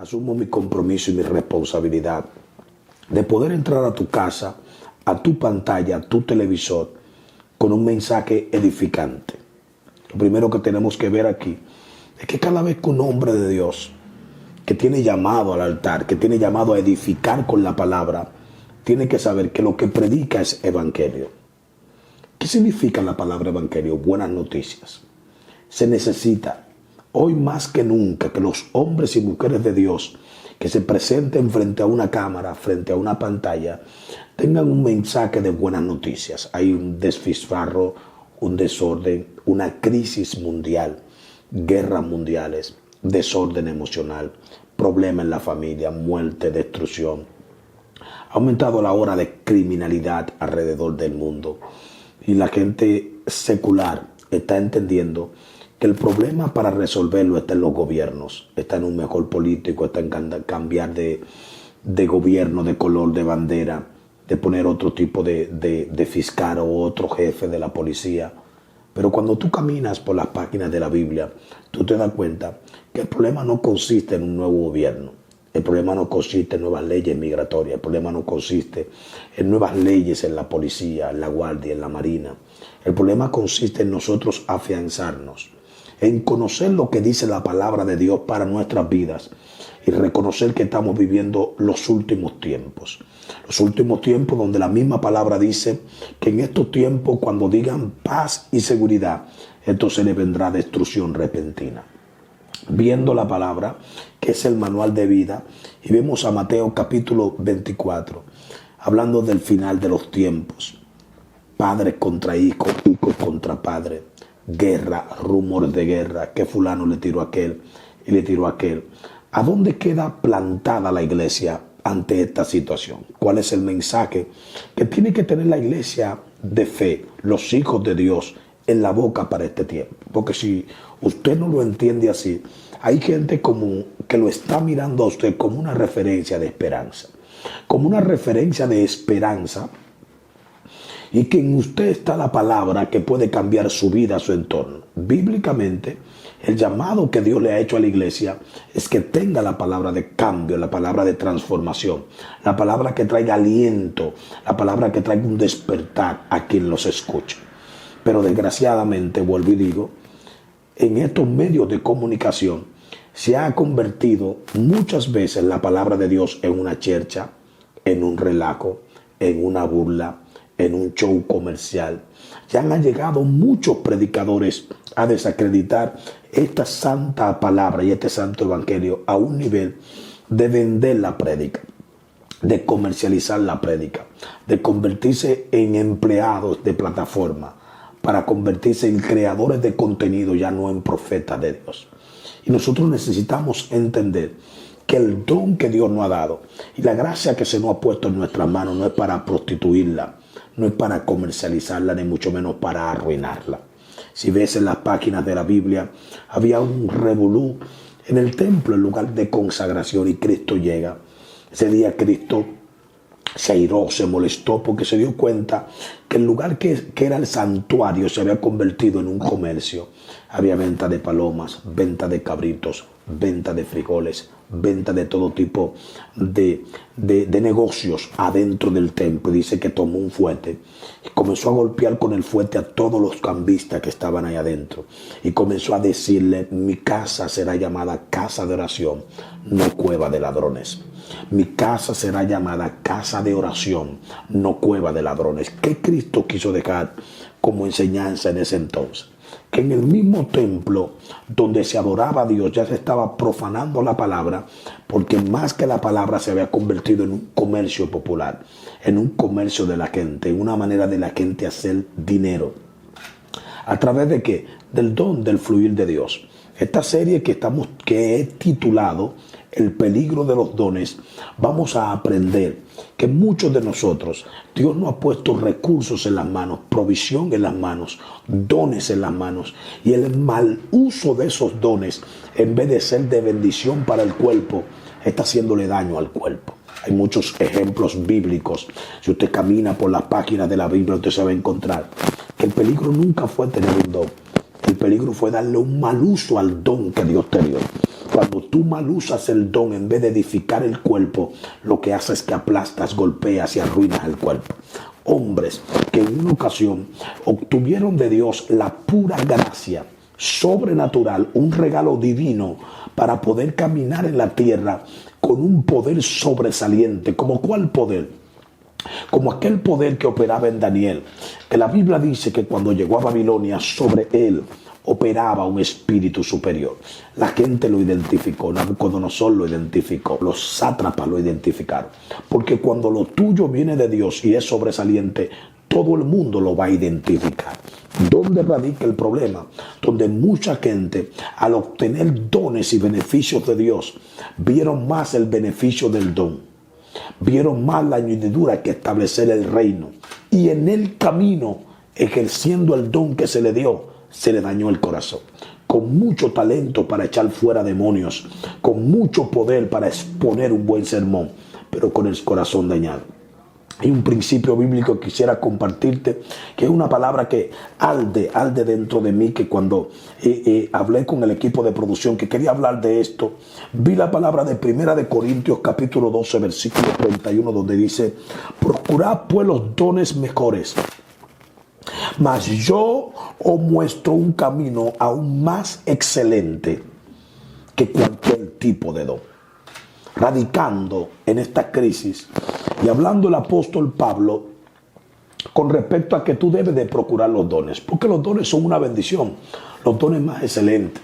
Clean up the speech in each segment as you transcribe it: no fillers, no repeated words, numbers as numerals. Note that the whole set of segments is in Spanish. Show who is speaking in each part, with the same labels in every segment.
Speaker 1: asumo mi compromiso y mi responsabilidad de poder entrar a tu casa, a tu pantalla, a tu televisor, con un mensaje edificante. Lo primero que tenemos que ver aquí es que cada vez que un hombre de Dios que tiene llamado al altar, que tiene llamado a edificar con la palabra, tiene que saber que lo que predica es evangelio. ¿Qué significa la palabra evangelio? Buenas noticias. Se necesita hoy más que nunca que los hombres y mujeres de Dios que se presenten frente a una cámara, frente a una pantalla, tengan un mensaje de buenas noticias. Hay un despilfarro, un desorden, una crisis mundial, guerras mundiales, desorden emocional, problemas en la familia, muerte, destrucción. Ha aumentado la hora de criminalidad alrededor del mundo y la gente secular está entendiendo que el problema para resolverlo está en los gobiernos, está en un mejor político, está en cambiar de gobierno, de color, de bandera, de poner otro tipo de fiscal o otro jefe de la policía. Pero cuando tú caminas por las páginas de la Biblia, tú te das cuenta que el problema no consiste en un nuevo gobierno. El problema no consiste en nuevas leyes migratorias. El problema no consiste en nuevas leyes en la policía, en la guardia, en la marina. El problema consiste en nosotros afianzarnos, en conocer lo que dice la palabra de Dios para nuestras vidas y reconocer que estamos viviendo los últimos tiempos. Los últimos tiempos donde la misma palabra dice que en estos tiempos, cuando digan paz y seguridad, entonces le vendrá destrucción repentina. Viendo la palabra, que es el manual de vida, y vemos a Mateo capítulo 24, hablando del final de los tiempos. Padres contra hijos, hijos contra padres, guerra, rumores de guerra, que fulano le tiró a aquel y le tiró a aquel. ¿A dónde queda plantada la iglesia ante esta situación? ¿Cuál es el mensaje que tiene que tener la iglesia de fe, los hijos de Dios, en la boca para este tiempo? Porque si usted no lo entiende así, hay gente como que lo está mirando a usted como una referencia de esperanza, como una referencia de esperanza, y que en usted está la palabra que puede cambiar su vida, su entorno. Bíblicamente, el llamado que Dios le ha hecho a la iglesia es que tenga la palabra de cambio, la palabra de transformación, la palabra que traiga aliento, la palabra que traiga un despertar a quien los escuche. Pero desgraciadamente, vuelvo y digo, en estos medios de comunicación se ha convertido muchas veces la palabra de Dios en una chercha, en un relajo, en una burla, en un show comercial. Ya han llegado muchos predicadores a desacreditar esta santa palabra y este santo evangelio a un nivel de vender la prédica, de comercializar la prédica, de convertirse en empleados de plataforma, para convertirse en creadores de contenido, ya no en profetas de Dios. Y nosotros necesitamos entender que el don que Dios nos ha dado y la gracia que se nos ha puesto en nuestras manos no es para prostituirla, no es para comercializarla, ni mucho menos para arruinarla. Si ves en las páginas de la Biblia, había un revolú en el templo, el lugar de consagración, y Cristo llega. Ese día Cristo se airó, se molestó, porque se dio cuenta que el lugar que era el santuario se había convertido en un comercio. Había venta de palomas, venta de cabritos, venta de frijoles, venta de todo tipo de negocios adentro del templo. Y dice que tomó un fuete y comenzó a golpear con el fuete a todos los cambistas que estaban ahí adentro. Y comenzó a decirle: mi casa será llamada casa de oración, no cueva de ladrones. Mi casa será llamada casa de oración, no cueva de ladrones. ¿Qué Cristo quiso dejar como enseñanza en ese entonces? Que en el mismo templo donde se adoraba a Dios ya se estaba profanando la palabra, porque más que la palabra se había convertido en un comercio popular, en un comercio de la gente, en una manera de la gente hacer dinero. ¿A través de qué? Del don, del fluir de Dios. Esta serie que he titulado El peligro de los dones, vamos a aprender que muchos de nosotros, Dios nos ha puesto recursos en las manos, provisión en las manos, dones en las manos, y el mal uso de esos dones, en vez de ser de bendición para el cuerpo, está haciéndole daño al cuerpo. Hay muchos ejemplos bíblicos. Si usted camina por las páginas de la Biblia, usted se va a encontrar que el peligro nunca fue tener un don. El peligro fue darle un mal uso al don que Dios te dio. Cuando tú mal usas el don, en vez de edificar el cuerpo, lo que haces es que aplastas, golpeas y arruinas el cuerpo. Hombres que en una ocasión obtuvieron de Dios la pura gracia sobrenatural, un regalo divino para poder caminar en la tierra con un poder sobresaliente. ¿Como cuál poder? Como aquel poder que operaba en Daniel, que la Biblia dice que cuando llegó a Babilonia, sobre él operaba un espíritu superior. La gente lo identificó, Nabucodonosor lo identificó, los sátrapas lo identificaron. Porque cuando lo tuyo viene de Dios y es sobresaliente, todo el mundo lo va a identificar. ¿Dónde radica el problema? Donde mucha gente, al obtener dones y beneficios de Dios, vieron más el beneficio del don. Vieron más la añadidura que establecer el reino. Y en el camino, ejerciendo el don que se le dio, se le dañó el corazón. Con mucho talento para echar fuera demonios, con mucho poder para exponer un buen sermón, pero con el corazón dañado. Hay un principio bíblico que quisiera compartirte, que es una palabra que arde dentro de mí, que cuando hablé con el equipo de producción, que quería hablar de esto, vi la palabra de 1 Corintios capítulo 12, versículo 31, donde dice: procurad pues los dones mejores, mas yo os muestro un camino aún más excelente que cualquier tipo de don. Radicando en esta crisis y hablando el apóstol Pablo con respecto a que tú debes de procurar los dones, porque los dones son una bendición, los dones más excelentes,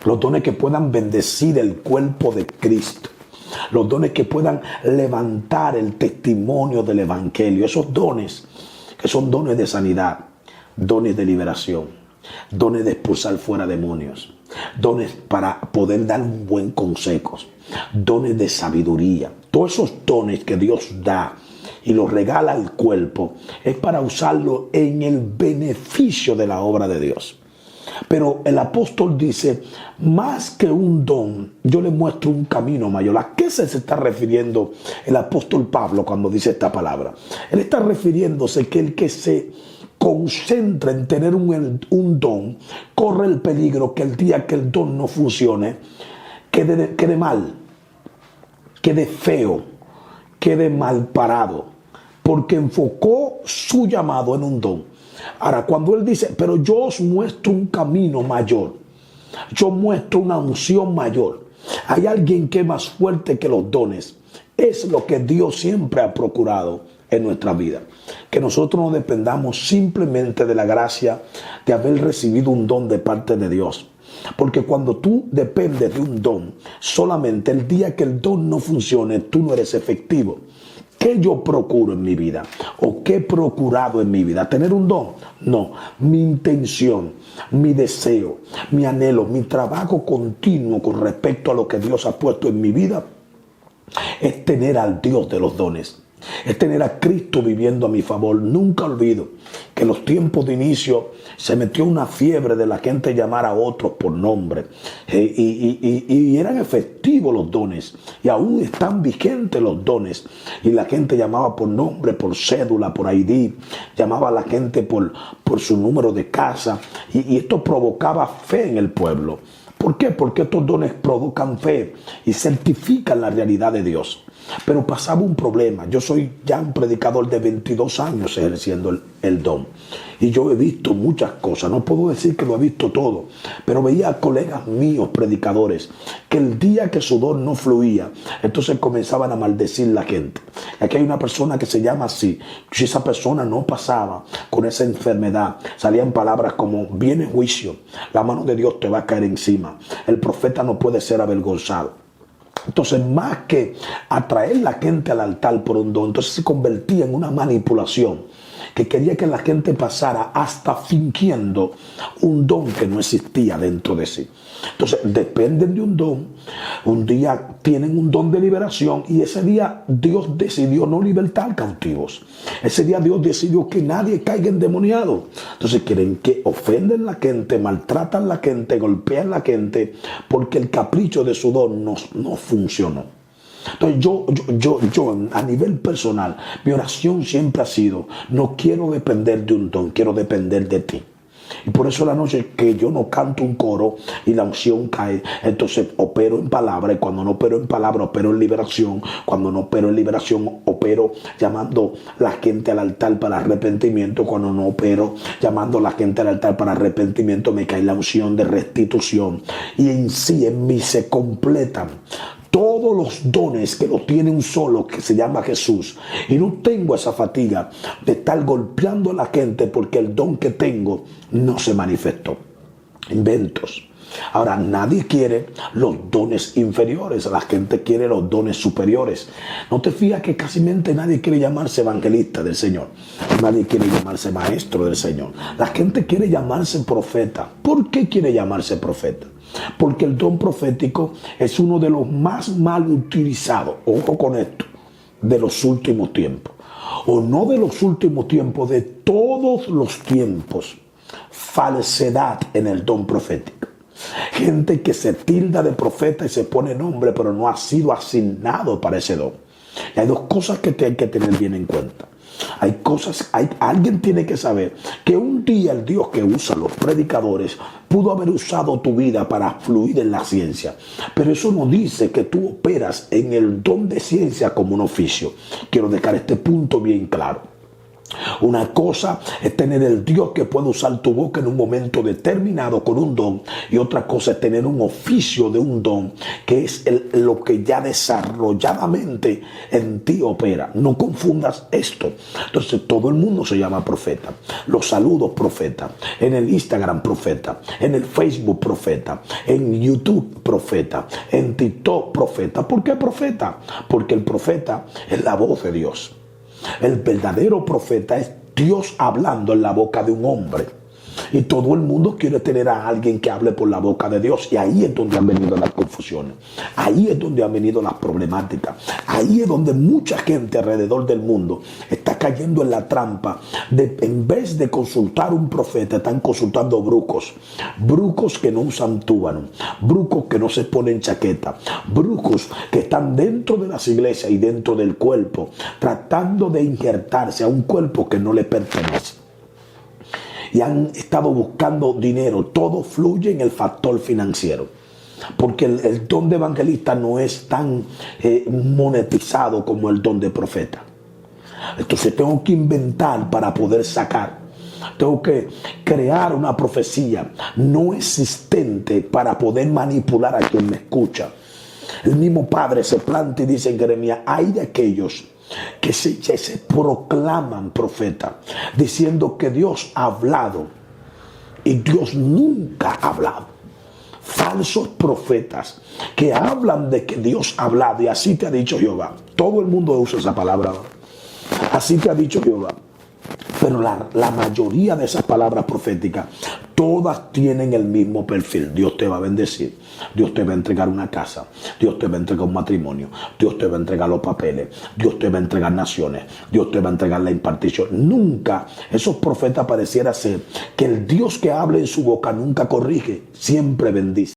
Speaker 1: los dones que puedan bendecir el cuerpo de Cristo, los dones que puedan levantar el testimonio del evangelio, esos dones que son dones de sanidad, dones de liberación, dones de expulsar fuera demonios, dones para poder dar un buen consejo, dones de sabiduría. Todos esos dones que Dios da y los regala al cuerpo es para usarlo en el beneficio de la obra de Dios. Pero el apóstol dice: más que un don, yo le muestro un camino mayor. ¿A qué se está refiriendo el apóstol Pablo cuando dice esta palabra? Él está refiriéndose que el que se concentra en tener un don, corre el peligro que el día que el don no funcione, quede mal, quede feo, quede mal parado, porque enfocó su llamado en un don. Ahora, cuando él dice: pero yo os muestro un camino mayor, yo muestro una unción mayor, hay alguien que es más fuerte que los dones. Es lo que Dios siempre ha procurado en nuestra vida, que nosotros no dependamos simplemente de la gracia de haber recibido un don de parte de Dios. Porque cuando tú dependes de un don, solamente el día que el don no funcione, tú no eres efectivo. ¿Qué yo procuro en mi vida? ¿O qué he procurado en mi vida? ¿Tener un don? No. Mi intención, mi deseo, mi anhelo, mi trabajo continuo con respecto a lo que Dios ha puesto en mi vida es tener al Dios de los dones. Es tener a Cristo viviendo a mi favor. Nunca olvido que en los tiempos de inicio se metió una fiebre de la gente llamar a otros por nombre. Y eran efectivos los dones. Y aún están vigentes los dones. Y la gente llamaba por nombre, por cédula, por ID. Llamaba a la gente por su número de casa. Y esto provocaba fe en el pueblo. ¿Por qué? Porque estos dones provocan fe y certifican la realidad de Dios. Pero pasaba un problema. Yo soy ya un predicador de 22 años ejerciendo el don. Y yo he visto muchas cosas. No puedo decir que lo he visto todo. Pero veía a colegas míos, predicadores, que el día que su don no fluía, entonces comenzaban a maldecir la gente. Aquí hay una persona que se llama así. Si esa persona no pasaba con esa enfermedad, salían palabras como: viene juicio, la mano de Dios te va a caer encima, el profeta no puede ser avergonzado. Entonces, más que atraer la gente al altar por un don, entonces se convertía en una manipulación que quería que la gente pasara hasta fingiendo un don que no existía dentro de sí. Entonces, dependen de un don. Un día tienen un don de liberación y ese día Dios decidió no libertar cautivos. Ese día Dios decidió que nadie caiga endemoniado. Entonces quieren que ofenden a la gente, maltratan a la gente, golpean a la gente porque el capricho de su don no funcionó. Entonces yo a nivel personal, mi oración siempre ha sido: no quiero depender de un don, quiero depender de ti. Y por eso la noche que yo no canto un coro y la unción cae, entonces opero en palabra, y cuando no opero en palabra, opero en liberación. Cuando no opero en liberación, opero llamando la gente al altar para arrepentimiento. Cuando no opero llamando a la gente al altar para arrepentimiento, me cae la unción de restitución. Y en sí, en mí se completan todos los dones que lo tiene un solo, que se llama Jesús. Y no tengo esa fatiga de estar golpeando a la gente porque el don que tengo no se manifestó. Inventos. Ahora, nadie quiere los dones inferiores, la gente quiere los dones superiores. No te fijas que casi nadie quiere llamarse evangelista del Señor. Nadie quiere llamarse maestro del Señor. La gente quiere llamarse profeta. ¿Por qué quiere llamarse profeta? Porque el don profético es uno de los más mal utilizados, ojo con esto, de los últimos tiempos. O no de los últimos tiempos, de todos los tiempos. Falsedad en el don profético. Gente que se tilda de profeta y se pone nombre, pero no ha sido asignado para ese don. Y hay dos cosas que hay que tener bien en cuenta. Alguien tiene que saber que un día el Dios que usa los predicadores pudo haber usado tu vida para fluir en la ciencia, pero eso no dice que tú operas en el don de ciencia como un oficio. Quiero dejar este punto bien claro. Una cosa es tener el Dios que puede usar tu boca en un momento determinado con un don, y otra cosa es tener un oficio de un don que es lo que ya desarrolladamente en ti opera. No confundas esto. Entonces todo el mundo se llama profeta. Los saludos profeta, en el Instagram profeta, en el Facebook profeta, en YouTube profeta, en TikTok profeta. ¿Por qué profeta? Porque el profeta es la voz de Dios. El verdadero profeta es Dios hablando en la boca de un hombre. Y todo el mundo quiere tener a alguien que hable por la boca de Dios. Y ahí es donde han venido las confusiones. Ahí es donde han venido las problemáticas. Ahí es donde mucha gente alrededor del mundo está cayendo en la trampa de, en vez de consultar un profeta, están consultando brucos. Brucos que no usan túbano. Brucos que no se ponen chaqueta. Brucos que están dentro de las iglesias y dentro del cuerpo, tratando de injertarse a un cuerpo que no le pertenece. Y han estado buscando dinero. Todo fluye en el factor financiero. Porque el don de evangelista no es tan monetizado como el don de profeta. Entonces tengo que inventar para poder sacar. Tengo que crear una profecía no existente para poder manipular a quien me escucha. El mismo Padre se planta y dice en Jeremías: hay de aquellos que se proclaman profeta, diciendo que Dios ha hablado y Dios nunca ha hablado. Falsos profetas que hablan de que Dios ha hablado y así te ha dicho Jehová. Todo el mundo usa esa palabra. Así te ha dicho Jehová. Pero la mayoría de esas palabras proféticas, todas tienen el mismo perfil. Dios te va a bendecir. Dios te va a entregar una casa. Dios te va a entregar un matrimonio. Dios te va a entregar los papeles. Dios te va a entregar naciones. Dios te va a entregar la impartición. Nunca, esos profetas pareciera ser que el Dios que habla en su boca nunca corrige, siempre bendice.